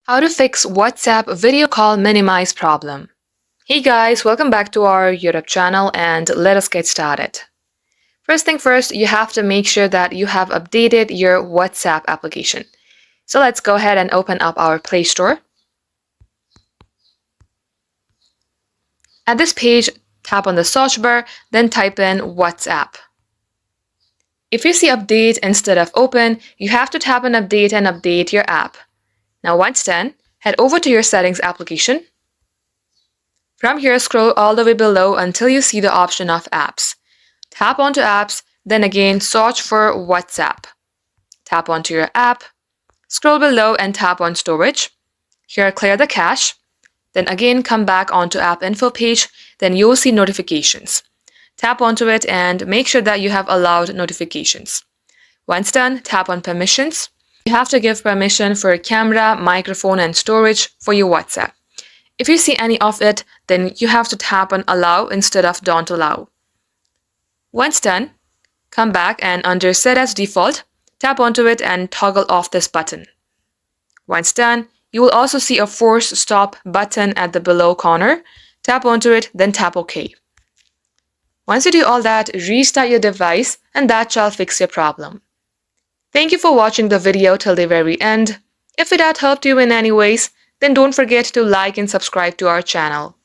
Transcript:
How to fix WhatsApp video call minimize problem. Hey guys, welcome back to our YouTube channel and let us get started. First thing first, you have to make sure that you have updated your WhatsApp application. So let's go ahead and open up our Play Store. At this page, tap on the search bar, then type in WhatsApp. If you see update instead of open, you have to tap on update and update your app. Now once done, head over to your settings application. From here, scroll all the way below until you see the option of apps. Tap onto apps, then again search for WhatsApp. Tap onto your app, scroll below and tap on storage. Here, clear the cache. Then again come back onto app info page, then you will see notifications. Tap onto it and make sure that you have allowed notifications. Once done, tap on permissions. You have to give permission for camera, microphone, and storage for your WhatsApp. If you see any of it, then you have to tap on allow instead of don't allow. Once done, come back and under set as default, tap onto it and toggle off this button. Once done, you will also see a force stop button at the below corner. Tap onto it, then tap OK. Once you do all that, restart your device and that shall fix your problem. Thank you for watching the video till the very end. If it had helped you in any ways, then don't forget to like and subscribe to our channel.